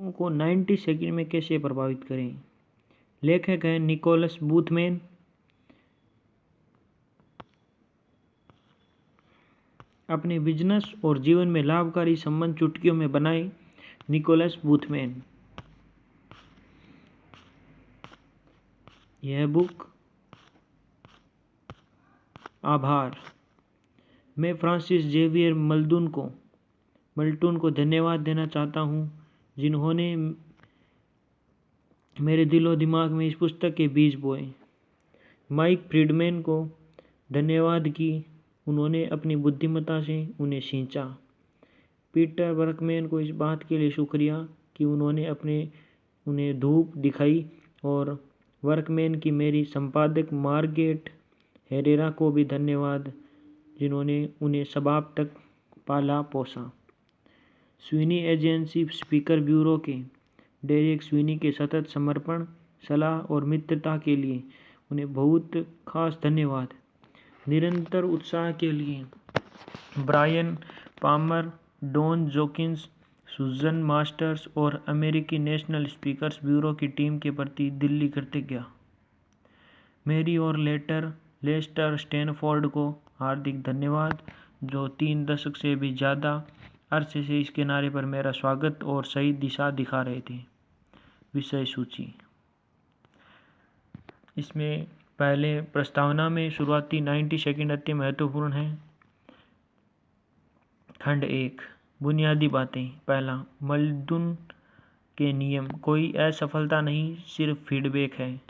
को 90 सेकंड में कैसे प्रभावित करें। लेखक हैं निकोलस बूथमैन। अपने बिजनेस और जीवन में लाभकारी संबंध चुटकियों में बनाए, निकोलस बूथमैन। यह बुक। आभार। मैं फ्रांसिस जेवियर मल्टून को धन्यवाद देना चाहता हूँ, जिन्होंने मेरे दिलो दिमाग में इस पुस्तक के बीज बोए। माइक फ्रीडमैन को धन्यवाद कि उन्होंने अपनी बुद्धिमत्ता से उन्हें सींचा। पीटर वर्कमैन को इस बात के लिए शुक्रिया कि उन्होंने उन्हें धूप दिखाई, और वर्कमैन की मेरी संपादक मार्गेट हेरेरा को भी धन्यवाद, जिन्होंने उन्हें शबाब तक पाला पोसा। स्विनी एजेंसी स्पीकर ब्यूरो के डेरेक स्विनी के सतत समर्पण, सलाह और मित्रता के लिए उन्हें बहुत खास धन्यवाद। निरंतर उत्साह के लिए ब्रायन पामर, डॉन जोकिंस, सुजन मास्टर्स और अमेरिकी नेशनल स्पीकर्स ब्यूरो की टीम के प्रति दिली कृतज्ञता। मेरी और लेस्टर स्टैनफोर्ड को हार्दिक धन्यवाद, जो 3 दशक से भी ज़्यादा अरसे से इस किनारे पर मेरा स्वागत और सही दिशा दिखा रहे थे। विषय सूची। इसमें पहले प्रस्तावना में शुरुआती 90 सेकंड अति महत्वपूर्ण है। खंड 1, बुनियादी बातें। पहला, मल्टून के नियम। कोई असफलता नहीं, सिर्फ फीडबैक है।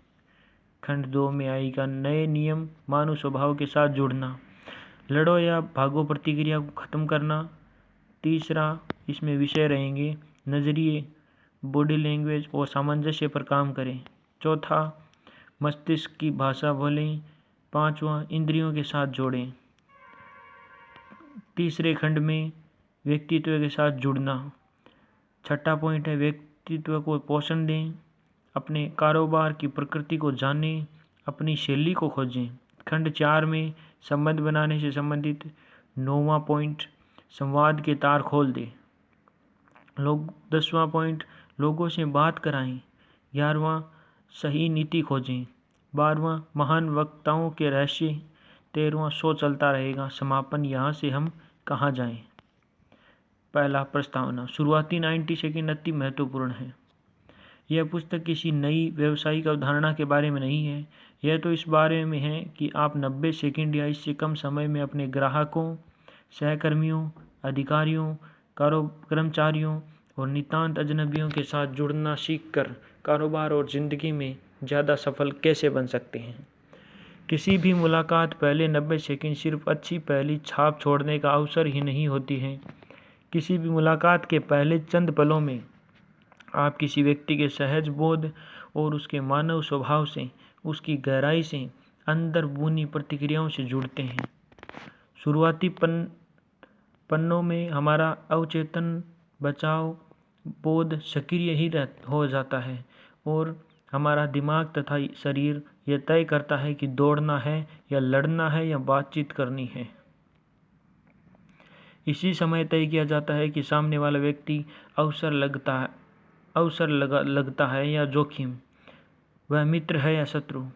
खंड 2 में आएगा नए नियम, मानव स्वभाव के साथ जुड़ना, लड़ो या भागो प्रतिक्रिया को ख़त्म करना। तीसरा, इसमें विषय रहेंगे नज़रिए, बॉडी लैंग्वेज और सामंजस्य पर काम करें। चौथा, मस्तिष्क की भाषा बोलें। पांचवा, इंद्रियों के साथ जोड़ें। तीसरे खंड में व्यक्तित्व के साथ जुड़ना। छठा पॉइंट है व्यक्तित्व को पोषण दें, अपने कारोबार की प्रकृति को जानें, अपनी शैली को खोजें। खंड 4 में संबंध बनाने से संबंधित 9वां पॉइंट, संवाद के तार खोल दें। 10वां पॉइंट, लोगों से बात कराएं। 11वां, सही नीति खोजें। 12वां, महान वक्ताओं के रहस्य। 13वां, शो चलता रहेगा। समापन, यहाँ से हम कहाँ जाएं। पहला, प्रस्तावना। शुरुआती 90 सेकंड अति महत्वपूर्ण है। यह पुस्तक किसी नई व्यावसायिक अवधारणा के बारे में नहीं है। यह तो इस बारे में है कि आप 90 सेकंड या इससे कम समय में अपने ग्राहकों, सहकर्मियों, अधिकारियों, कर्मचारियों और नितांत अजनबियों के साथ जुड़ना सीखकर कारोबार और ज़िंदगी में ज़्यादा सफल कैसे बन सकते हैं। किसी भी मुलाकात पहले 90 सेकंड सिर्फ अच्छी पहली छाप छोड़ने का अवसर ही नहीं होती है। किसी भी मुलाकात के पहले चंद पलों में आप किसी व्यक्ति के सहज बोध और उसके मानव स्वभाव से, उसकी गहराई से, अंदर बुनी प्रतिक्रियाओं से जुड़ते हैं। शुरुआती पन्नों में हमारा अवचेतन बचाव बोध सक्रिय ही हो जाता है और हमारा दिमाग तथा शरीर यह तय करता है कि दौड़ना है या लड़ना है या बातचीत करनी है। इसी समय तय किया जाता है कि सामने वाला व्यक्ति अवसर लगता है या जोखिम, वह मित्र है या शत्रु।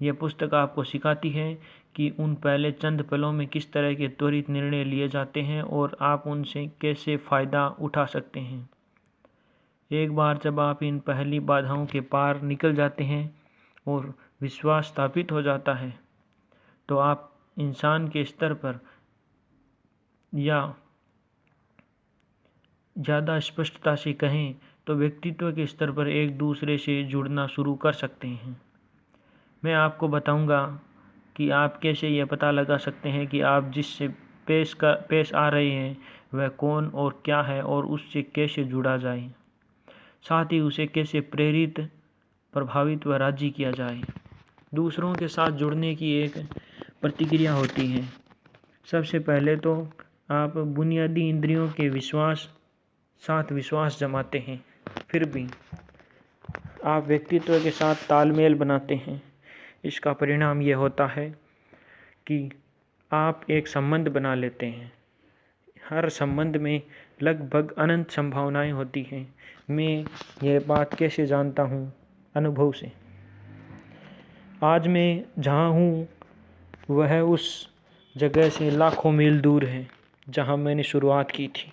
यह पुस्तक आपको सिखाती है कि उन पहले चंद पलों में किस तरह के त्वरित निर्णय लिए जाते हैं और आप उनसे कैसे फ़ायदा उठा सकते हैं। एक बार जब आप इन पहली बाधाओं के पार निकल जाते हैं और विश्वास स्थापित हो जाता है, तो आप इंसान के स्तर पर या ज़्यादा स्पष्टता से कहें तो व्यक्तित्व के स्तर पर एक दूसरे से जुड़ना शुरू कर सकते हैं। मैं आपको बताऊंगा कि आप कैसे यह पता लगा सकते हैं कि आप जिससे पेश आ रहे हैं वह कौन और क्या है और उससे कैसे जुड़ा जाए, साथ ही उसे कैसे प्रेरित, प्रभावित व राजी किया जाए। दूसरों के साथ जुड़ने की एक प्रतिक्रिया होती है। सबसे पहले तो आप बुनियादी इंद्रियों के साथ विश्वास जमाते हैं, फिर भी आप व्यक्तित्व के साथ तालमेल बनाते हैं। इसका परिणाम यह होता है कि आप एक संबंध बना लेते हैं। हर संबंध में लगभग अनंत संभावनाएं होती हैं। मैं यह बात कैसे जानता हूँ? अनुभव से। आज मैं जहाँ हूँ वह उस जगह से लाखों मील दूर है जहाँ मैंने शुरुआत की थी।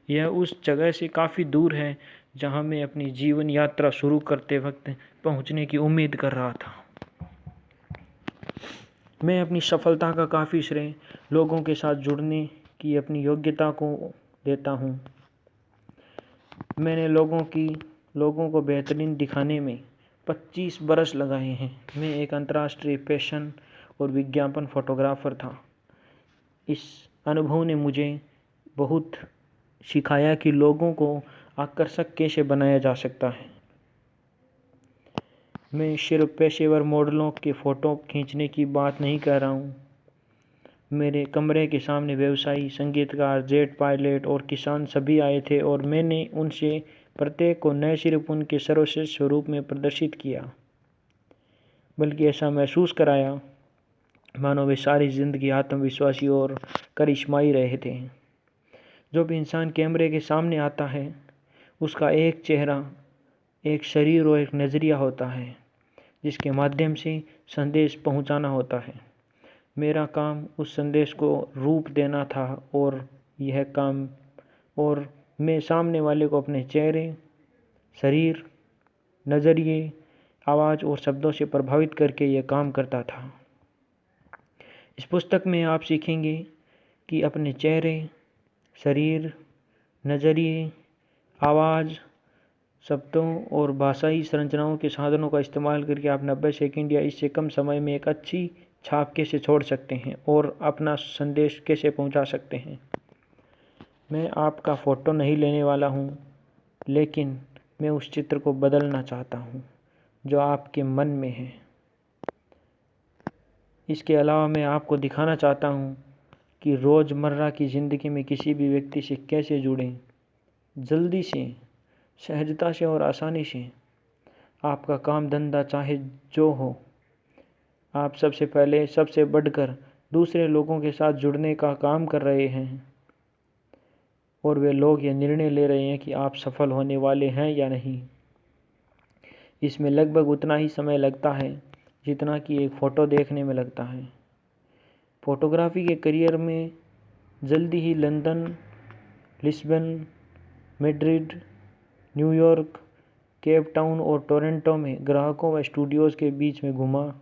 यह उस जगह से काफ़ी दूर है जहाँ मैं अपनी जीवन यात्रा शुरू करते वक्त पहुँचने की उम्मीद कर रहा था। मैं अपनी सफलता का काफ़ी श्रेय लोगों के साथ जुड़ने की अपनी योग्यता को देता हूँ। मैंने लोगों को बेहतरीन दिखाने में 25 बरस लगाए हैं। मैं एक अंतर्राष्ट्रीय फैशन और विज्ञापन फोटोग्राफर था। इस अनुभव ने मुझे बहुत सिखाया कि लोगों को आकर्षक कैसे बनाया जा सकता है। मैं सिर्फ पेशेवर मॉडलों के फ़ोटो खींचने की बात नहीं कर रहा हूँ। मेरे कमरे के सामने व्यवसायी, संगीतकार, जेट पायलट और किसान सभी आए थे और मैंने उनसे प्रत्येक को न सिर्फ उनके सर्वश्रेष्ठ स्वरूप में प्रदर्शित किया, बल्कि ऐसा महसूस कराया मानो वे सारी ज़िंदगी आत्मविश्वासी और करिश्माई रहे थे। जो भी इंसान कैमरे के सामने आता है उसका एक चेहरा, एक शरीर और एक नज़रिया होता है जिसके माध्यम से संदेश पहुंचाना होता है। मेरा काम उस संदेश को रूप देना था और मैं सामने वाले को अपने चेहरे, शरीर, नज़रिए, आवाज़ और शब्दों से प्रभावित करके यह काम करता था। इस पुस्तक में आप सीखेंगे कि अपने चेहरे, शरीर, नज़रिए, आवाज़, शब्दों और भाषाई संरचनाओं के साधनों का इस्तेमाल करके आप 90 सेकंड या इससे कम समय में एक अच्छी छाप कैसे छोड़ सकते हैं और अपना संदेश कैसे पहुंचा सकते हैं। मैं आपका फ़ोटो नहीं लेने वाला हूं, लेकिन मैं उस चित्र को बदलना चाहता हूं जो आपके मन में है। इसके अलावा मैं आपको दिखाना चाहता हूं कि रोज़मर्रा की ज़िंदगी में किसी भी व्यक्ति से कैसे जुड़ें, जल्दी से, सहजता से और आसानी से। आपका काम धंधा चाहे जो हो, आप सबसे पहले सबसे बढ़कर दूसरे लोगों के साथ जुड़ने का काम कर रहे हैं और वे लोग ये निर्णय ले रहे हैं कि आप सफल होने वाले हैं या नहीं। इसमें लगभग उतना ही समय लगता है जितना कि एक फ़ोटो देखने में लगता है। फ़ोटोग्राफी के करियर में जल्दी ही London, Lisbon, Madrid, New York, Cape Town और टोरंटो में ग्राहकों व स्टूडियोज़ के बीच में घूमा।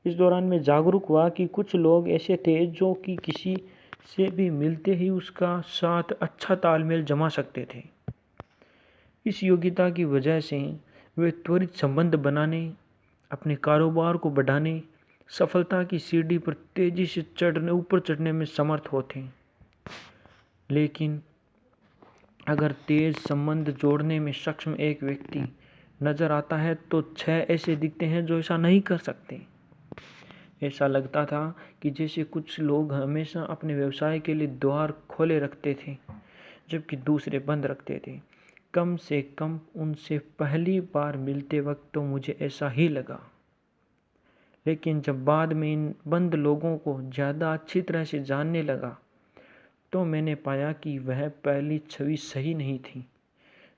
इस दौरान मैं जागरूक हुआ कि कुछ लोग ऐसे थे जो कि किसी से भी मिलते ही उसका साथ अच्छा तालमेल जमा सकते थे। इस योग्यता की वजह से वे त्वरित संबंध बनाने, अपने कारोबार को बढ़ाने, सफलता की सीढ़ी पर तेजी से ऊपर चढ़ने में समर्थ होते। लेकिन अगर तेज संबंध जोड़ने में सक्षम एक व्यक्ति नज़र आता है तो 6 ऐसे दिखते हैं जो ऐसा नहीं कर सकते। ऐसा लगता था कि जैसे कुछ लोग हमेशा अपने व्यवसाय के लिए द्वार खोले रखते थे, जबकि दूसरे बंद रखते थे। कम से कम उनसे पहली बार मिलते वक्त तो मुझे ऐसा ही लगा। लेकिन जब बाद में इन बंद लोगों को ज़्यादा अच्छी तरह से जानने लगा तो मैंने पाया कि वह पहली छवि सही नहीं थी।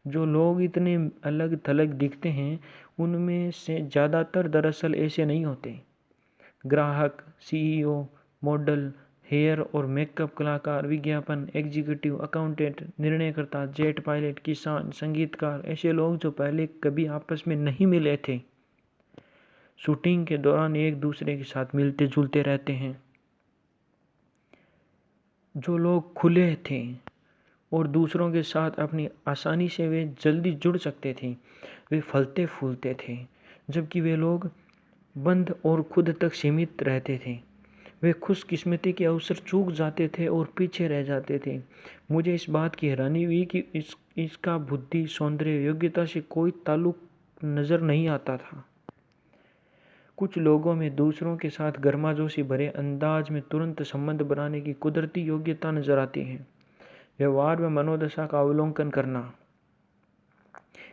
जो लोग इतने अलग थलग दिखते हैं उनमें से ज़्यादातर दरअसल ऐसे नहीं होते। ग्राहक, सीईओ, मॉडल, हेयर और मेकअप कलाकार, विज्ञापन एग्जीक्यूटिव, अकाउंटेंट, निर्णयकर्ता, जेट पायलट, किसान, संगीतकार, ऐसे लोग जो पहले कभी आपस में नहीं मिले थे, शूटिंग के दौरान एक दूसरे के साथ मिलते जुलते रहते हैं। जो लोग खुले थे और दूसरों के साथ अपनी आसानी से वे जल्दी जुड़ सकते थे, वे फलते फूलते थे, जबकि वे लोग बंद और खुद तक सीमित रहते थे, वे खुशकिस्मती के अवसर चूक जाते थे और पीछे रह जाते थे। मुझे इस बात की हैरानी हुई कि इसका बुद्धि, सौंदर्य, योग्यता से कोई ताल्लुक नज़र नहीं आता था। कुछ लोगों में दूसरों के साथ गर्माजोशी भरे अंदाज में तुरंत संबंध बनाने की कुदरती योग्यता नजर आती है। व्यवहार व मनोदशा का अवलोकन करना,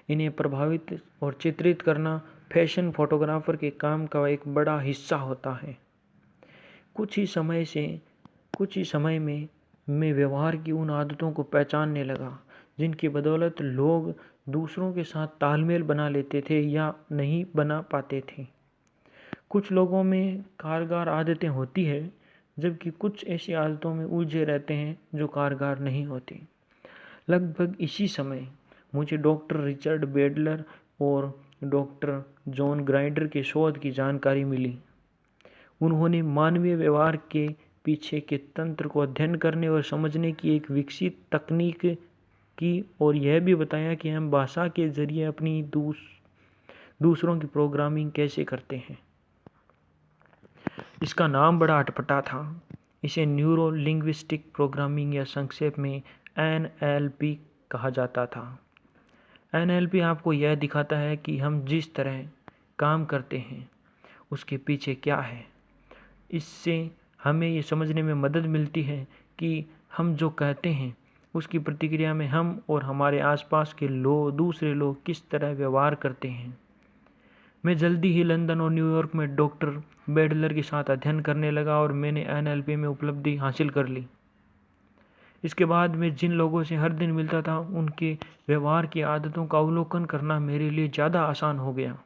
इन्हें प्रभावित और चित्रित करना फैशन फोटोग्राफर के काम का एक बड़ा हिस्सा होता है। कुछ ही समय में मैं व्यवहार की उन आदतों को पहचानने लगा जिनकी बदौलत लोग दूसरों के साथ तालमेल बना लेते थे या नहीं बना पाते थे। कुछ लोगों में कारगर आदतें होती है, जबकि कुछ ऐसी आदतों में उलझे रहते हैं जो कारगर नहीं होती। लगभग इसी समय मुझे डॉक्टर रिचर्ड बेडलर और डॉक्टर जॉन ग्राइंडर के शोध की जानकारी मिली। उन्होंने मानवीय व्यवहार के पीछे के तंत्र को अध्ययन करने और समझने की एक विकसित तकनीक की और यह भी बताया कि हम भाषा के जरिए अपनी दूसरों की प्रोग्रामिंग कैसे करते हैं। इसका नाम बड़ा अटपटा था। इसे न्यूरो लिंग्विस्टिक प्रोग्रामिंग या संक्षेप में NLP कहा जाता था। NLP आपको यह दिखाता है कि हम जिस तरह काम करते हैं उसके पीछे क्या है। इससे हमें ये समझने में मदद मिलती है कि हम जो कहते हैं उसकी प्रतिक्रिया में हम और हमारे आसपास के दूसरे लोग किस तरह व्यवहार करते हैं। मैं जल्दी ही लंदन और न्यूयॉर्क में डॉक्टर बेडलर के साथ अध्ययन करने लगा और मैंने NLP में उपलब्धि हासिल कर ली। इसके बाद मैं जिन लोगों से हर दिन मिलता था उनके व्यवहार की आदतों का अवलोकन करना मेरे लिए ज़्यादा आसान हो गया।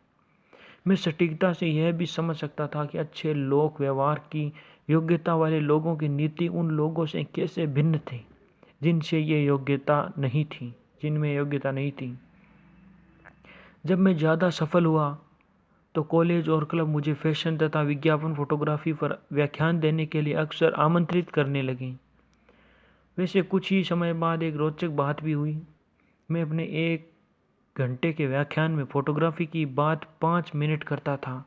मैं सटीकता से यह भी समझ सकता था कि अच्छे लोग व्यवहार की योग्यता वाले लोगों की नीति उन लोगों से कैसे भिन्न थी जिनमें योग्यता नहीं थी। जब मैं ज़्यादा सफल हुआ तो कॉलेज और क्लब मुझे फैशन तथा विज्ञापन फोटोग्राफी पर व्याख्यान देने के लिए अक्सर आमंत्रित करने लगे। वैसे कुछ ही समय बाद एक रोचक बात भी हुई। मैं अपने 1 घंटे के व्याख्यान में फोटोग्राफी की बात 5 मिनट करता था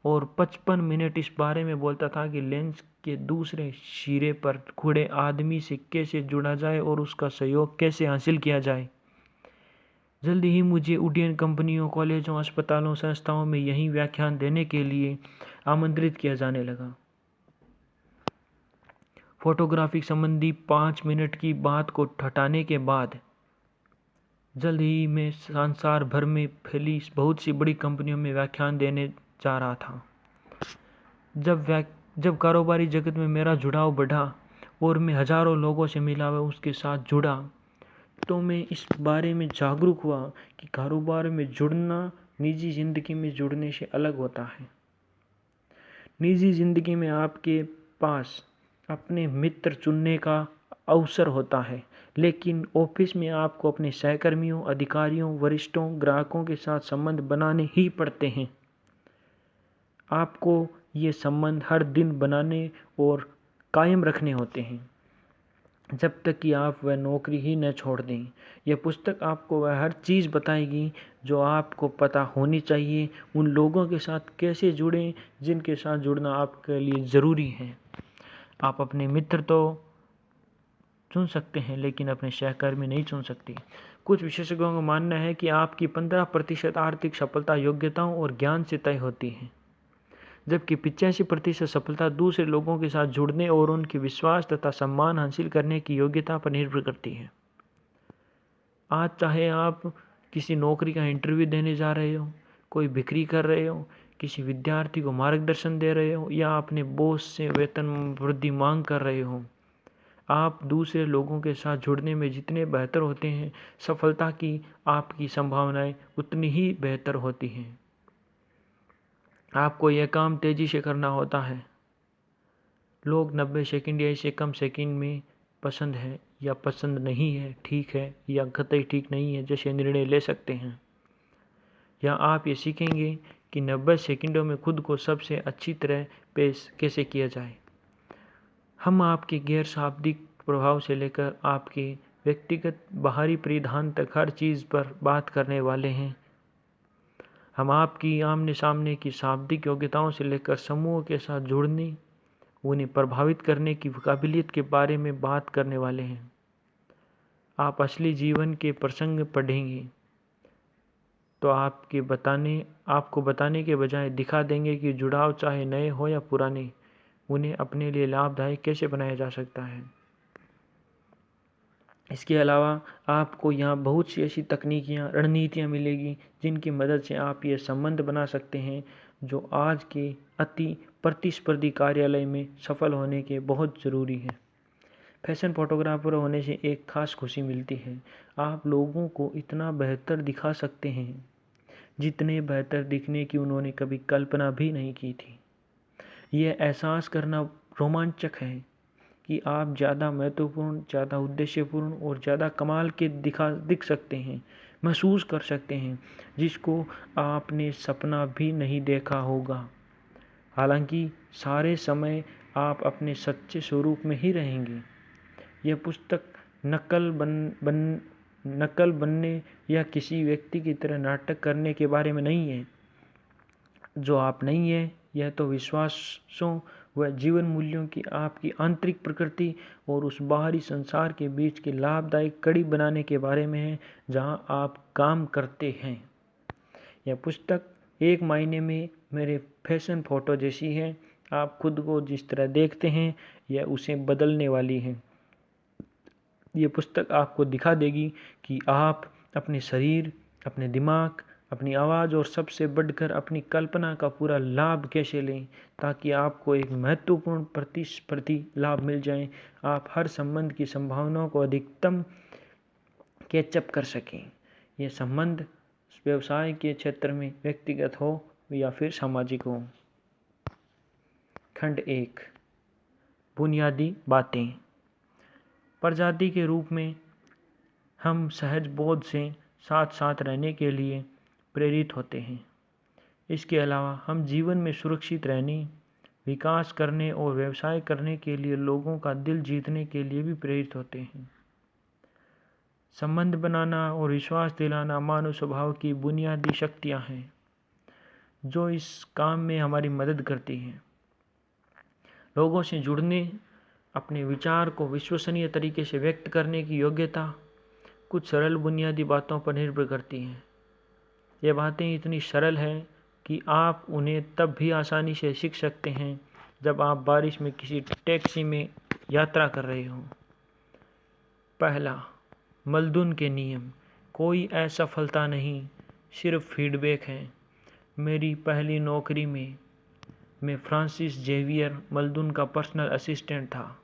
और 55 मिनट इस बारे में बोलता था कि लेंस के दूसरे सिरे पर खड़े आदमी से कैसे जुड़ा जाए और उसका सहयोग कैसे हासिल किया जाए। जल्दी ही मुझे उड्डयन कंपनियों, कॉलेजों, अस्पतालों, संस्थाओं में यही व्याख्यान देने के लिए आमंत्रित किया जाने लगा। फोटोग्राफी संबंधी 5 मिनट की बात को हटाने के बाद जल्द ही मैं संसार भर में फैली बहुत सी बड़ी कंपनियों में व्याख्यान देने जा रहा था। जब कारोबारी जगत में मेरा जुड़ाव बढ़ा और मैं हजारों लोगों से मिला व उसके साथ जुड़ा, तो मैं इस बारे में जागरूक हुआ कि कारोबार में जुड़ना निजी जिंदगी में जुड़ने से अलग होता है। निजी जिंदगी में आपके पास अपने मित्र चुनने का अवसर होता है, लेकिन ऑफिस में आपको अपने सहकर्मियों, अधिकारियों, वरिष्ठों, ग्राहकों के साथ संबंध बनाने ही पड़ते हैं। आपको ये संबंध हर दिन बनाने और कायम रखने होते हैं, जब तक कि आप वह नौकरी ही न छोड़ दें। यह पुस्तक आपको वह हर चीज़ बताएगी जो आपको पता होनी चाहिए। उन लोगों के साथ कैसे जुड़ें जिनके साथ जुड़ना आपके लिए ज़रूरी है। आप अपने मित्र तो चुन सकते हैं, लेकिन अपने सहकर्मी नहीं चुन सकते। कुछ विशेषज्ञों का मानना है कि आपकी 15% आर्थिक सफलता योग्यताओं और ज्ञान से तय होती है, जबकि 85% सफलता दूसरे लोगों के साथ जुड़ने और उनके विश्वास तथा सम्मान हासिल करने की योग्यता पर निर्भर करती है। आज चाहे आप किसी नौकरी का इंटरव्यू देने जा रहे हो, कोई बिक्री कर रहे हो, किसी विद्यार्थी को मार्गदर्शन दे रहे हो या अपने बॉस से वेतन वृद्धि मांग कर रहे हो, आप दूसरे लोगों के साथ जुड़ने में जितने बेहतर होते हैं, सफलता की आपकी संभावनाएं उतनी ही बेहतर होती हैं। आपको यह काम तेजी से करना होता है। लोग 90 सेकंड या इससे कम सेकंड में पसंद है या पसंद नहीं है, ठीक है या कतई ठीक नहीं है जैसे निर्णय ले सकते हैं। या आप ये सीखेंगे कि 90 सेकंडों में खुद को सबसे अच्छी तरह पेश कैसे किया जाए। हम आपके गैर शाब्दिक प्रभाव से लेकर आपके व्यक्तिगत बाहरी परिधान तक हर चीज़ पर बात करने वाले हैं। हम आपकी आमने सामने की शाब्दिक योग्यताओं से लेकर समूह के साथ जुड़ने, उन्हें प्रभावित करने की काबिलियत के बारे में बात करने वाले हैं। आप असली जीवन के प्रसंग पढ़ेंगे तो आपको बताने के बजाय दिखा देंगे कि जुड़ाव चाहे नए हो या पुराने, उन्हें अपने लिए लाभदायक कैसे बनाया जा सकता है। इसके अलावा आपको यहाँ बहुत सी ऐसी तकनीकियाँ, रणनीतियाँ मिलेगी जिनकी मदद से आप ये संबंध बना सकते हैं जो आज के अति प्रतिस्पर्धी कार्यालय में सफल होने के बहुत ज़रूरी है। फैशन फोटोग्राफर होने से एक खास खुशी मिलती है। आप लोगों को इतना बेहतर दिखा सकते हैं जितने बेहतर दिखने की उन्होंने कभी कल्पना भी नहीं की थी। यह एहसास करना रोमांचक है कि आप ज़्यादा महत्वपूर्ण, ज़्यादा उद्देश्यपूर्ण और ज़्यादा कमाल के दिख सकते हैं, महसूस कर सकते हैं, जिसको आपने सपना भी नहीं देखा होगा। हालांकि सारे समय आप अपने सच्चे स्वरूप में ही रहेंगे। यह पुस्तक नकल बनने या किसी व्यक्ति की तरह नाटक करने के बारे में नहीं है जो आप नहीं है। यह तो विश्वासों व जीवन मूल्यों की आपकी आंतरिक प्रकृति और उस बाहरी संसार के बीच की लाभदायक कड़ी बनाने के बारे में है जहां आप काम करते हैं। यह पुस्तक एक मायने में मेरे फैशन फोटो जैसी है। आप खुद को जिस तरह देखते हैं यह उसे बदलने वाली है। यह पुस्तक आपको दिखा देगी कि आप अपने शरीर, अपने दिमाग, अपनी आवाज़ और सबसे बढ़कर अपनी कल्पना का पूरा लाभ कैसे लें, ताकि आपको एक महत्वपूर्ण प्रतिस्पर्धी लाभ मिल जाए। आप हर संबंध की संभावनाओं को अधिकतम कैचअप कर सकें। यह संबंध व्यवसाय के क्षेत्र में व्यक्तिगत हो या फिर सामाजिक हो। खंड 1, बुनियादी बातें। प्रजाति के रूप में हम सहज बोध से साथ साथ रहने के लिए प्रेरित होते हैं। इसके अलावा हम जीवन में सुरक्षित रहने, विकास करने और व्यवसाय करने के लिए लोगों का दिल जीतने के लिए भी प्रेरित होते हैं। संबंध बनाना और विश्वास दिलाना मानव स्वभाव की बुनियादी शक्तियां हैं जो इस काम में हमारी मदद करती हैं। लोगों से जुड़ने, अपने विचार को विश्वसनीय तरीके से व्यक्त करने की योग्यता कुछ सरल बुनियादी बातों पर निर्भर करती हैं। ये बातें इतनी सरल हैं कि आप उन्हें तब भी आसानी से सीख सकते हैं जब आप बारिश में किसी टैक्सी में यात्रा कर रहे हों। पहला, मल्दुन के नियम। कोई असफलता नहीं, सिर्फ फीडबैक है। मेरी पहली नौकरी में मैं फ्रांसिस जेवियर मल्दुन का पर्सनल असिस्टेंट था।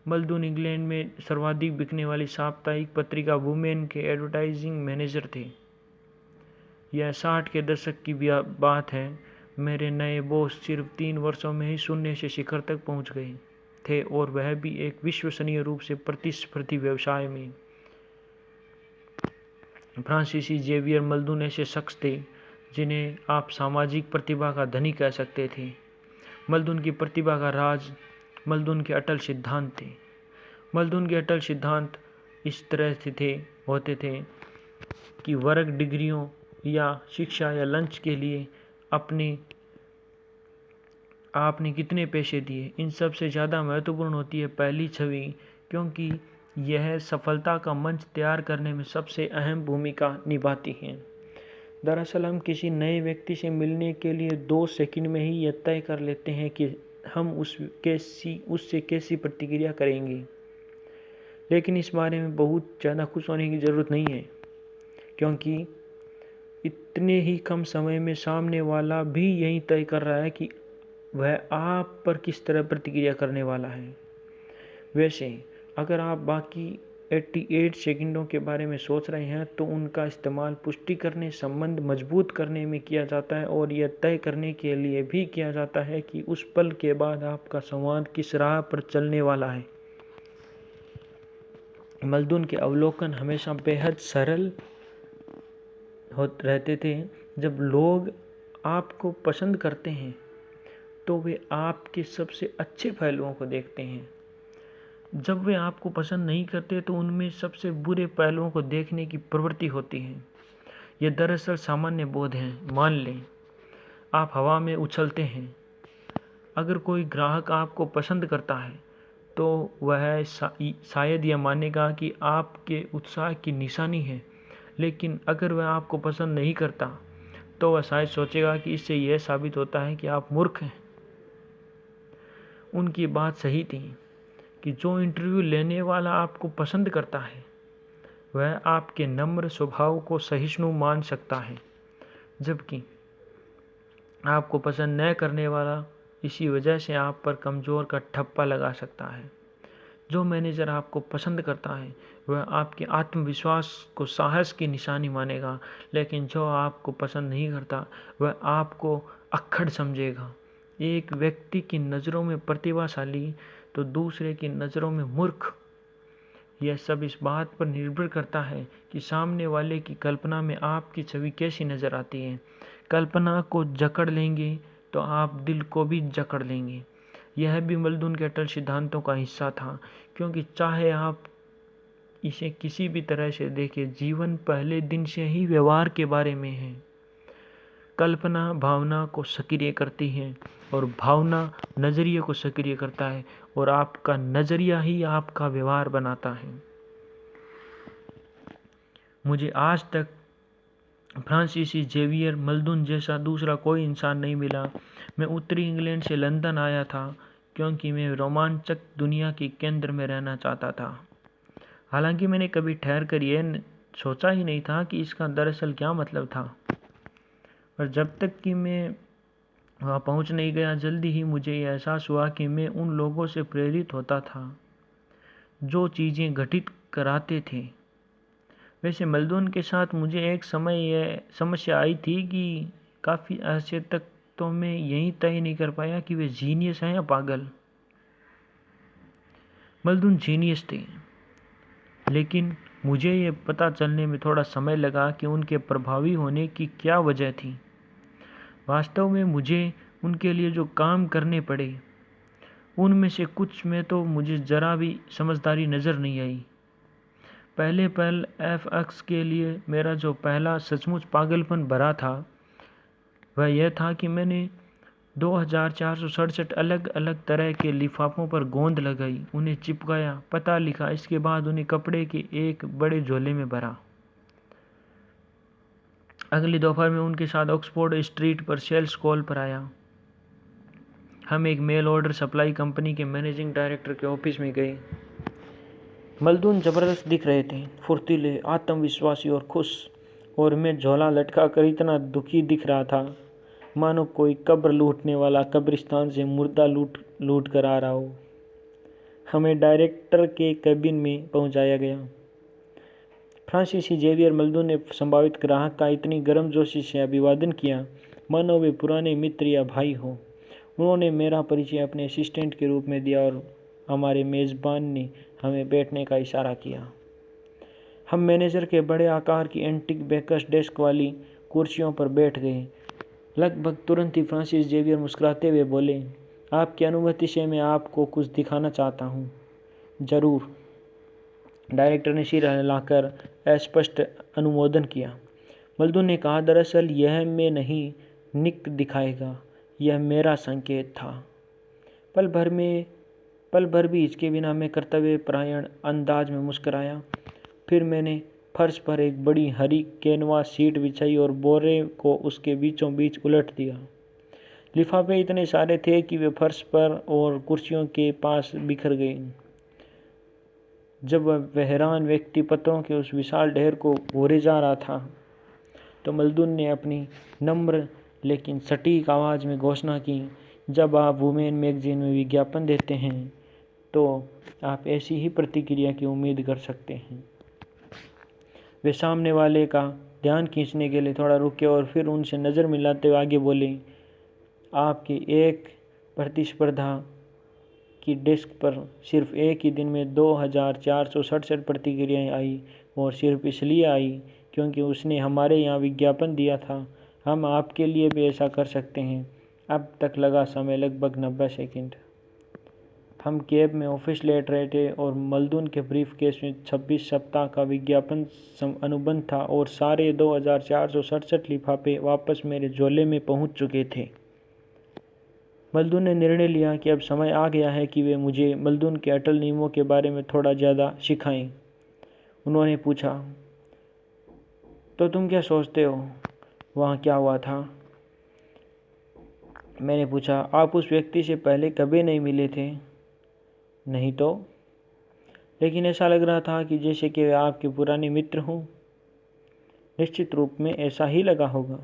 मल्दुन इंग्लैंड में सर्वाधिक बिकने वाली साप्ताहिक पत्रिका वुमेन के एडवर्टाइजिंग मैनेजर थे। यह 60 के दशक की बात है। मेरे नए बॉस सिर्फ 3 वर्षों में ही शून्य से शिखर तक पहुंच गए थे, और वह भी एक विश्वसनीय रूप से प्रतिस्पर्धी व्यवसाय में। फ्रांसीसी जेवियर मल्दुन ऐसे शख्स थे जिन्हें आप सामाजिक प्रतिभा का धनी कह सकते थे। मल्दुन की प्रतिभा का राज मल्दुन के अटल सिद्धांत थे। मल्दुन के अटल सिद्धांत इस तरह से होते थे कि वर्ग डिग्रियों या शिक्षा या लंच के लिए आपने कितने पैसे दिए, इन सब से ज़्यादा महत्वपूर्ण होती है पहली छवि, क्योंकि यह सफलता का मंच तैयार करने में सबसे अहम भूमिका निभाती है। दरअसल हम किसी नए व्यक्ति से मिलने के लिए 2 सेकंड में ही यह तय कर लेते हैं कि हम उससे कैसी प्रतिक्रिया करेंगे, लेकिन इस बारे में बहुत ज़्यादा खुश होने की ज़रूरत नहीं है, क्योंकि इतने ही कम समय में सामने वाला भी यही तय कर रहा है कि वह आप पर किस तरह प्रतिक्रिया करने वाला है। वैसे अगर आप बाकी 88 सेकंडों के बारे में सोच रहे हैं तो उनका इस्तेमाल पुष्टि करने, संबंध मजबूत करने में किया जाता है, और यह तय करने के लिए भी किया जाता है कि उस पल के बाद आपका संवाद किस राह पर चलने वाला है। मल्दुन के अवलोकन हमेशा बेहद सरल रहते थे। जब लोग आपको पसंद करते हैं तो वे आपके सबसे अच्छे पहलुओं को देखते हैं। जब वे आपको पसंद नहीं करते तो उनमें सबसे बुरे पहलुओं को देखने की प्रवृत्ति होती है। यह दरअसल सामान्य बोध है। मान लें आप हवा में उछलते हैं। अगर कोई ग्राहक आपको पसंद करता है तो वह शायद यह मानेगा कि आपके उत्साह की निशानी है, लेकिन अगर वह आपको पसंद नहीं करता तो वह शायद सोचेगा कि इससे यह साबित होता है कि आप मूर्ख हैं। उनकी बात सही थी कि जो इंटरव्यू लेने वाला आपको पसंद करता है वह आपके नम्र स्वभाव को सहिष्णु मान सकता है, जबकि आपको पसंद न करने वाला इसी वजह से आप पर कमज़ोर का ठप्पा लगा सकता है। जो मैनेजर आपको पसंद करता है वह आपके आत्मविश्वास को साहस की निशानी मानेगा, लेकिन जो आपको पसंद नहीं करता वह आपको अक्खड़ समझेगा। एक व्यक्ति की नज़रों में प्रतिभाशाली तो दूसरे की नज़रों में मूर्ख। यह सब इस बात पर निर्भर करता है कि सामने वाले की कल्पना में आपकी छवि कैसी नज़र आती है। कल्पना को जकड़ लेंगे तो आप दिल को भी जकड़ लेंगे। यह भी मल्दून के अटल सिद्धांतों का हिस्सा था, क्योंकि चाहे आप इसे किसी भी तरह से देखें, जीवन पहले दिन से ही व्यवहार के बारे में है। कल्पना भावना को सक्रिय करती है और भावना नज़रिए को सक्रिय करता है, और आपका नज़रिया ही आपका व्यवहार बनाता है। मुझे आज तक फ्रांसीसी जेवियर मल्दून जैसा दूसरा कोई इंसान नहीं मिला। मैं उत्तरी इंग्लैंड से लंदन आया था क्योंकि मैं रोमांचक दुनिया के केंद्र में रहना चाहता था। हालांकि मैंने कभी ठहर कर यह सोचा ही नहीं था कि इसका दरअसल क्या मतलब था। पर जब तक कि मैं वहाँ पहुँच नहीं गया, जल्दी ही मुझे यह एहसास हुआ कि मैं उन लोगों से प्रेरित होता था जो चीज़ें घटित कराते थे। वैसे मल्दून के साथ मुझे एक समय यह समस्या आई थी कि काफ़ी अरसे तक तो मैं यही तय नहीं कर पाया कि वे जीनियस हैं या पागल। मल्दून जीनियस थे, लेकिन मुझे ये पता चलने में थोड़ा समय लगा कि उनके प्रभावी होने की क्या वजह थी। वास्तव में मुझे उनके लिए जो काम करने पड़े उनमें से कुछ में तो मुझे ज़रा भी समझदारी नज़र नहीं आई। पहले पल FX के लिए मेरा जो पहला सचमुच पागलपन भरा था वह यह था कि मैंने 2467 अलग अलग तरह के लिफाफों पर गोंद लगाई, उन्हें चिपकाया, पता लिखा, इसके बाद उन्हें कपड़े के एक बड़े झोले में भरा। अगली दोपहर में उनके साथ ऑक्सफोर्ड स्ट्रीट पर सेल्स कॉल पर आया। हम एक मेल ऑर्डर सप्लाई कंपनी के मैनेजिंग डायरेक्टर के ऑफिस में गए। मल्दून ज़बरदस्त दिख रहे थे, फुर्तीले, आत्मविश्वासी और खुश, और मैं झोला लटका कर इतना दुखी दिख रहा था मानो कोई कब्र लूटने वाला कब्रिस्तान से मुर्दा लूट कर आ रहा हो। हमें डायरेक्टर के कैबिन में पहुंचाया गया। फ्रांसीसी जेवियर मल्दून ने संभावित ग्राहक का इतनी गर्मजोशी से अभिवादन किया मानो वे पुराने मित्र या भाई हो। उन्होंने मेरा परिचय अपने असिस्टेंट के रूप में दिया और हमारे मेज़बान ने हमें बैठने का इशारा किया। हम मैनेजर के बड़े आकार की एंटीक बेकर्स डेस्क वाली कुर्सियों पर बैठ गए। लगभग तुरंत ही फ्रांसिस जेवियर मुस्कुराते हुए बोले, आपकी अनुमति से मैं आपको कुछ दिखाना चाहता हूँ। ज़रूर। डायरेक्टर ने सिर हिलाकर अस्पष्ट अनुमोदन किया। मल्दून ने कहा, दरअसल यह मैं नहीं, निक दिखाएगा, यह मेरा संकेत था। पल भर भी इसके बिना मैं कर्तव्यपरायण अंदाज में मुस्कराया। फिर मैंने फर्श पर एक बड़ी हरी कैनवास सीट बिछाई और बोरे को उसके बीचों बीच उलट दिया। लिफाफे इतने सारे थे कि वे फर्श पर और कुर्सियों के पास बिखर गए। जब वह हैरान व्यक्ति पत्रों के उस विशाल ढेर को घोरे जा रहा था तो मल्दून ने अपनी नम्र लेकिन सटीक आवाज़ में घोषणा की, जब आप वुमेन मैगजीन में विज्ञापन देते हैं तो आप ऐसी ही प्रतिक्रिया की उम्मीद कर सकते हैं। वे सामने वाले का ध्यान खींचने के लिए थोड़ा रुके और फिर उनसे नज़र मिलाते हुए आगे बोले, आपकी एक प्रतिस्पर्धा की डेस्क पर सिर्फ एक ही दिन में 2467 प्रतिक्रियाएँ आई, और सिर्फ इसलिए आई क्योंकि उसने हमारे यहाँ विज्ञापन दिया था। हम आपके लिए भी ऐसा कर सकते हैं। अब तक लगा समय लगभग 90 सेकंड। हम कैब में ऑफिस लेट रहे थे और मल्दून के ब्रीफ केस में 26 सप्ताह का विज्ञापन अनुबंध था और सारे 2467 लिफाफे वापस मेरे झोले में पहुंच चुके थे। मल्दून ने निर्णय लिया कि अब समय आ गया है कि वे मुझे मल्दून के अटल नियमों के बारे में थोड़ा ज़्यादा सिखाएं। उन्होंने पूछा, तो तुम क्या सोचते हो वहाँ क्या हुआ था? मैंने पूछा, आप उस व्यक्ति से पहले कभी नहीं मिले थे? नहीं तो, लेकिन ऐसा लग रहा था कि जैसे कि वे आपके पुराने मित्र हों। निश्चित रूप में ऐसा ही लगा होगा।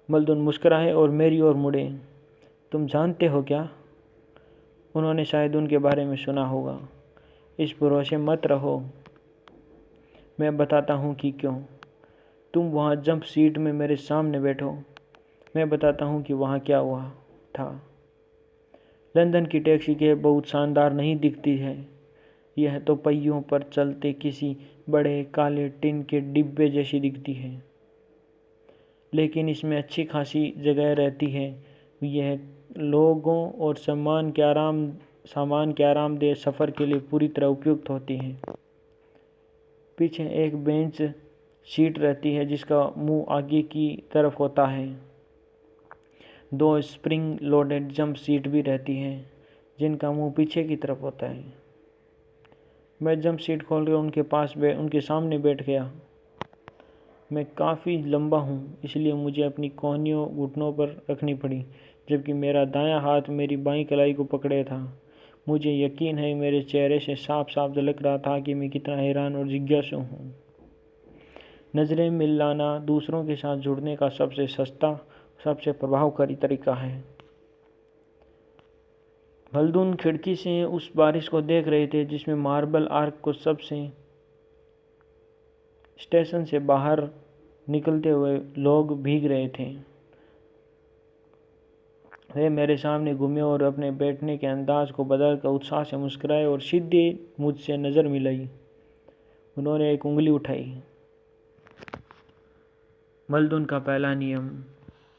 मल्दून मुस्कुराए और मेरी ओर मुड़े। तुम जानते हो क्या? उन्होंने शायद उनके बारे में सुना होगा। इस भरोसे मत रहो, मैं बताता हूँ कि क्यों। तुम वहाँ जंप सीट में मेरे सामने बैठो, मैं बताता हूँ कि वहाँ क्या हुआ था। लंदन की टैक्सी कैब बहुत शानदार नहीं दिखती है, यह तो पहियों पर चलते किसी बड़े काले टिन के डिब्बे जैसी दिखती है, लेकिन इसमें अच्छी खासी जगह रहती है। यह लोगों और सामान के आरामदेह सफ़र के लिए पूरी तरह उपयुक्त होती है। पीछे एक बेंच सीट रहती है जिसका मुंह आगे की तरफ होता है। 2 स्प्रिंग लोडेड जंप सीट भी रहती हैं जिनका मुंह पीछे की तरफ होता है। मैं जंप सीट खोलकर उनके सामने बैठ गया। मैं काफ़ी लंबा हूँ, इसलिए मुझे अपनी कोहनियों घुटनों पर रखनी पड़ी, जबकि मेरा दायां हाथ मेरी बाईं कलाई को पकड़े था। मुझे यकीन है मेरे चेहरे से साफ साफ झलक रहा था कि मैं कितना हैरान और जिज्ञासु हूँ। नज़रें मिलाना दूसरों के साथ जुड़ने का सबसे सस्ता, सबसे प्रभावकारी तरीका है। मल्दून खिड़की से उस बारिश को देख रहे थे जिसमें मार्बल आर्क को सबसे स्टेशन से बाहर निकलते हुए लोग भीग रहे थे। वे मेरे सामने घूमे और अपने बैठने के अंदाज को बदलकर उत्साह से मुस्कुराए और सीधे मुझसे नज़र मिलाई। उन्होंने एक उंगली उठाई। मल्दून का पहला नियम,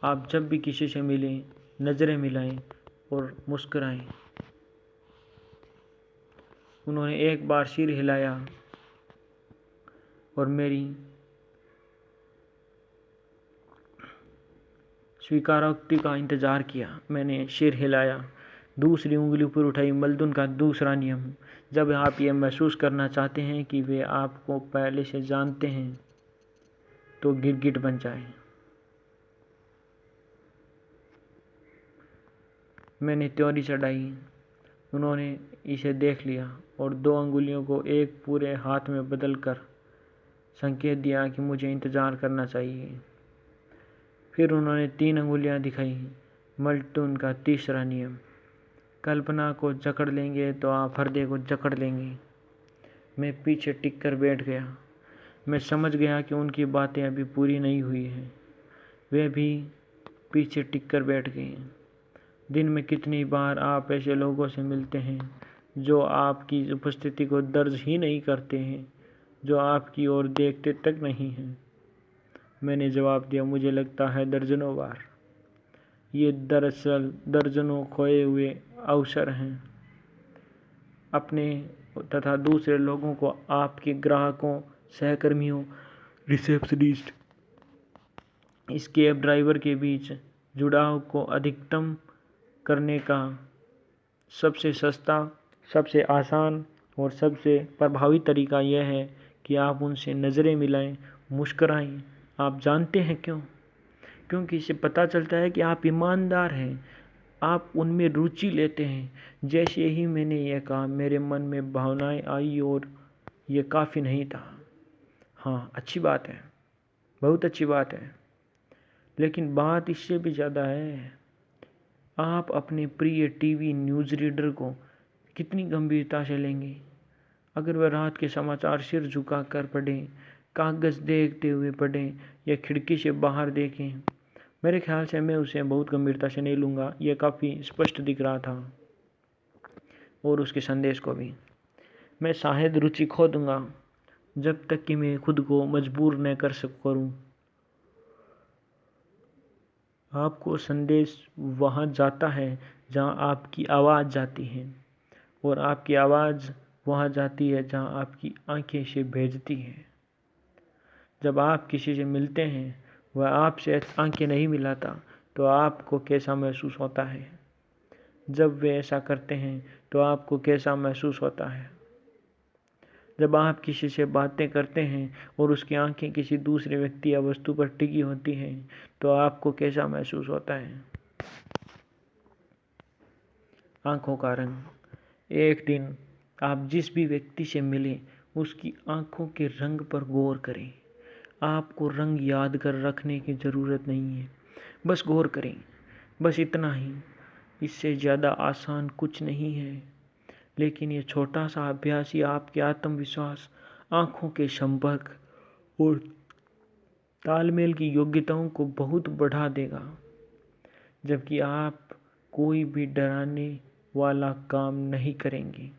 आप जब भी किसी से मिलें, नज़रें मिलाएं और मुस्कुराएं। उन्होंने एक बार सिर हिलाया और मेरी स्वीकारोक्ति का इंतज़ार किया। मैंने सिर हिलाया, दूसरी उंगली ऊपर उठाई। मल्दून का दूसरा नियम, जब आप ये महसूस करना चाहते हैं कि वे आपको पहले से जानते हैं तो गिरगिट बन जाएं। मैंने त्योरी चढ़ाई। उन्होंने इसे देख लिया और 2 अंगुलियों को एक पूरे हाथ में बदलकर संकेत दिया कि मुझे इंतज़ार करना चाहिए। फिर उन्होंने 3 अंगुलियां दिखाई। मल्दून का तीसरा नियम, कल्पना को जकड़ लेंगे तो आप हृदय को जकड़ लेंगे। मैं पीछे टिक कर बैठ गया। मैं समझ गया कि उनकी बातें अभी पूरी नहीं हुई हैं। वे भी पीछे टिक कर बैठ गए। दिन में कितनी बार आप ऐसे लोगों से मिलते हैं जो आपकी उपस्थिति को दर्ज ही नहीं करते हैं, जो आपकी ओर देखते तक नहीं हैं। मैंने जवाब दिया, मुझे लगता है दर्जनों बार। ये दरअसल दर्जनों खोए हुए अवसर हैं अपने तथा दूसरे लोगों को, आपके ग्राहकों, सहकर्मियों, रिसेप्शनिस्ट, इस कैब ड्राइवर के बीच जुड़ाव को अधिकतम करने का सबसे सस्ता, सबसे आसान और सबसे प्रभावी तरीका यह है कि आप उनसे नज़रें मिलाएं, मुस्कराएं। आप जानते हैं क्यों? क्योंकि इससे पता चलता है कि आप ईमानदार हैं, आप उनमें रुचि लेते हैं। जैसे ही मैंने यह कहा, मेरे मन में भावनाएं आई और यह काफ़ी नहीं था। हाँ, अच्छी बात है, बहुत अच्छी बात है, लेकिन बात इससे भी ज़्यादा है। आप अपने प्रिय टीवी न्यूज़ रीडर को कितनी गंभीरता से लेंगे? अगर वह रात के समाचार सिर झुका कर पढ़ें, कागज़ देखते हुए पढ़ें या खिड़की से बाहर देखें, मेरे ख्याल से मैं उसे बहुत गंभीरता से नहीं लूँगा। यह काफ़ी स्पष्ट दिख रहा था, और उसके संदेश को भी। मैं शायद रुचि खो दूँगा जब तक कि मैं खुद को मजबूर न कर करूँ। आपको संदेश वहाँ जाता है जहाँ आपकी आवाज़ जाती है, और आपकी आवाज़ वहाँ जाती है जहाँ आपकी आंखें से भेजती हैं। जब आप किसी से मिलते हैं, वह आपसे आंखें नहीं मिलाता, तो आपको कैसा महसूस होता है? जब वे ऐसा करते हैं तो आपको कैसा महसूस होता है? जब आप किसी से बातें करते हैं और उसकी आंखें किसी दूसरे व्यक्ति या वस्तु पर टिकी होती हैं, तो आपको कैसा महसूस होता है? आंखों का रंग। एक दिन आप जिस भी व्यक्ति से मिलें, उसकी आंखों के रंग पर गौर करें। आपको रंग याद कर रखने की ज़रूरत नहीं है, बस गौर करें, बस इतना ही। इससे ज़्यादा आसान कुछ नहीं है। लेकिन ये छोटा सा अभ्यास ही आपके आत्मविश्वास, आँखों के संपर्क और तालमेल की योग्यताओं को बहुत बढ़ा देगा। जबकि आप कोई भी डराने वाला काम नहीं करेंगे।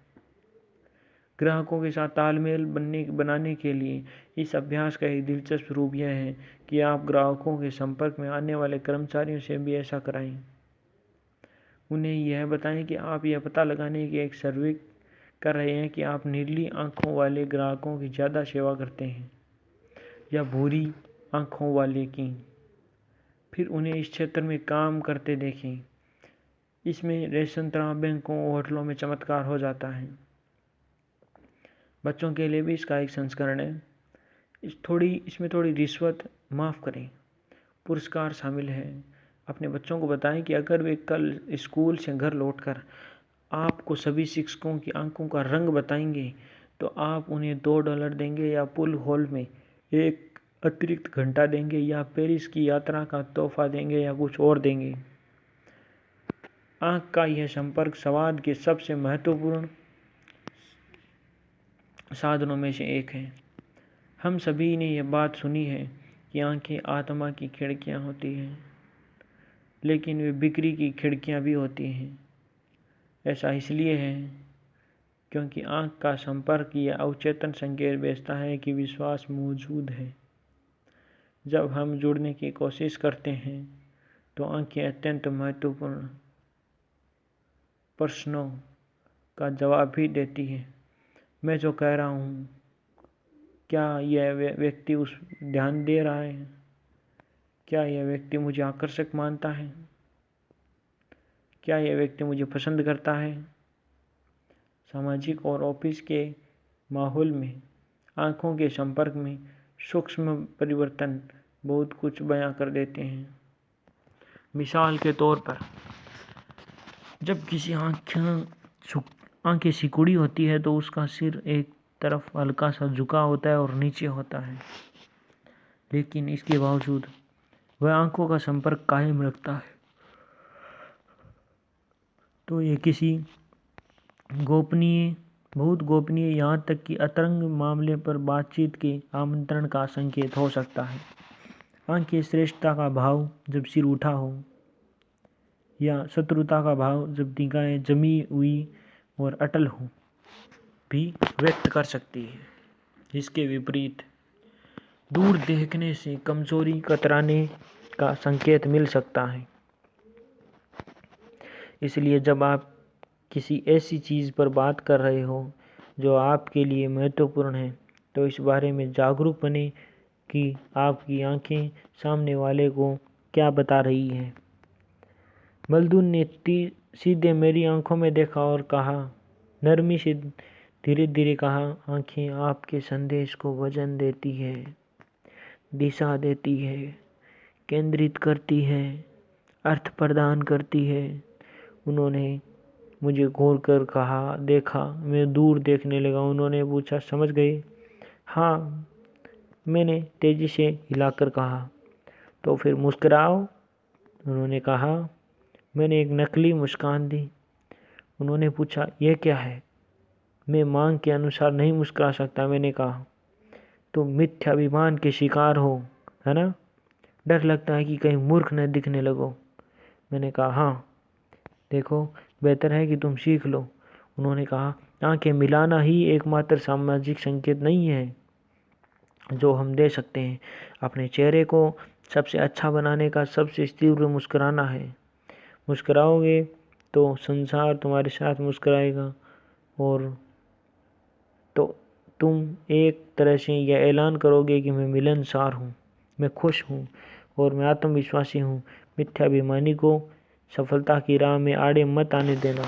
ग्राहकों के साथ तालमेल बनाने के लिए इस अभ्यास का एक दिलचस्प रूप यह है कि आप ग्राहकों के संपर्क में आने वाले कर्मचारियों से भी ऐसा कराएं। उन्हें यह बताएं कि आप यह पता लगाने की एक सर्वे कर रहे हैं कि आप नीली आंखों वाले ग्राहकों की ज़्यादा सेवा करते हैं या भूरी आंखों वाले की। फिर उन्हें इस क्षेत्र में काम करते देखें। इसमें रेस्तरां, बैंकों, होटलों में चमत्कार हो जाता है। बच्चों के लिए भी इसका एक संस्करण है। इसमें थोड़ी रिश्वत माफ़ करें, पुरस्कार शामिल है। अपने बच्चों को बताएं कि अगर वे कल स्कूल से घर लौटकर आपको सभी शिक्षकों की आंखों का रंग बताएंगे तो आप उन्हें $2 देंगे या पूल हॉल में एक अतिरिक्त घंटा देंगे या पेरिस की यात्रा का तोहफा देंगे या कुछ और देंगे। आँख का यह संपर्क संवाद के सबसे महत्वपूर्ण साधनों में से एक है। हम सभी ने यह बात सुनी है कि आंखें आत्मा की खिड़कियां होती हैं, लेकिन वे बिक्री की खिड़कियां भी होती हैं। ऐसा इसलिए है क्योंकि आँख का संपर्क यह अवचेतन संकेत भेजता है कि विश्वास मौजूद है। जब हम जुड़ने की कोशिश करते हैं तो आँखें अत्यंत महत्वपूर्ण प्रश्नों का जवाब भी देती है। मैं जो कह रहा हूँ, क्या यह व्यक्ति उस ध्यान दे रहा है? क्या यह व्यक्ति मुझे आकर्षक मानता है? क्या यह व्यक्ति मुझे पसंद करता है? सामाजिक और ऑफिस के माहौल में आँखों के संपर्क में सूक्ष्म परिवर्तन बहुत कुछ बयां कर देते हैं। मिसाल के तौर पर, जब किसी आंखें सिकुड़ी होती है तो उसका सिर एक तरफ हल्का सा झुका होता है और नीचे होता है, लेकिन इसके बावजूद वह आंखों का संपर्क कायम रखता है। तो ये किसी बहुत गोपनीय, यहाँ तक कि अंतरंग मामले पर बातचीत के आमंत्रण का संकेत हो सकता है। आंखें श्रेष्ठता का भाव जब सिर उठा हो, या शत्रुता का भाव जब निगाहें जमी हुई और अटल हो, भी व्यक्त कर सकती है। इसके विपरीत दूर देखने से कमजोरी, कतराने का संकेत मिल सकता है। इसलिए जब आप किसी ऐसी चीज़ पर बात कर रहे हो जो आपके लिए महत्वपूर्ण है तो इस बारे में जागरूक बने कि आपकी आंखें सामने वाले को क्या बता रही हैं। मल्दून ने सीधे मेरी आंखों में देखा और कहा, नरमी से धीरे धीरे कहा, आंखें आपके संदेश को वजन देती है, दिशा देती है, केंद्रित करती है, अर्थ प्रदान करती है। उन्होंने मुझे घूर कर कहा, देखा। मैं दूर देखने लगा। उन्होंने पूछा, समझ गए? हाँ, मैंने तेजी से हिलाकर कहा। तो फिर मुस्कुराओ, उन्होंने कहा। मैंने एक नकली मुस्कान दी। उन्होंने पूछा, यह क्या है? मैं मांग के अनुसार नहीं मुस्कुरा सकता, मैंने कहा। तुम मिथ्याभिमान के शिकार हो, है ना? डर लगता है कि कहीं मूर्ख न दिखने लगो। मैंने कहा, हाँ। देखो, बेहतर है कि तुम सीख लो। उन्होंने कहा, आंखें मिलाना ही एकमात्र सामाजिक संकेत नहीं है जो हम दे सकते हैं। अपने चेहरे को सबसे अच्छा बनाने का सबसे तीव्र मुस्कुराना है। मुस्कुराओगे तो संसार तुम्हारे साथ मुस्कुराएगा, और तो तुम एक तरह से यह ऐलान करोगे कि मैं मिलनसार हूँ, मैं खुश हूँ और मैं आत्मविश्वासी हूँ। मिथ्याभिमानी को सफलता की राह में आड़े मत आने देना।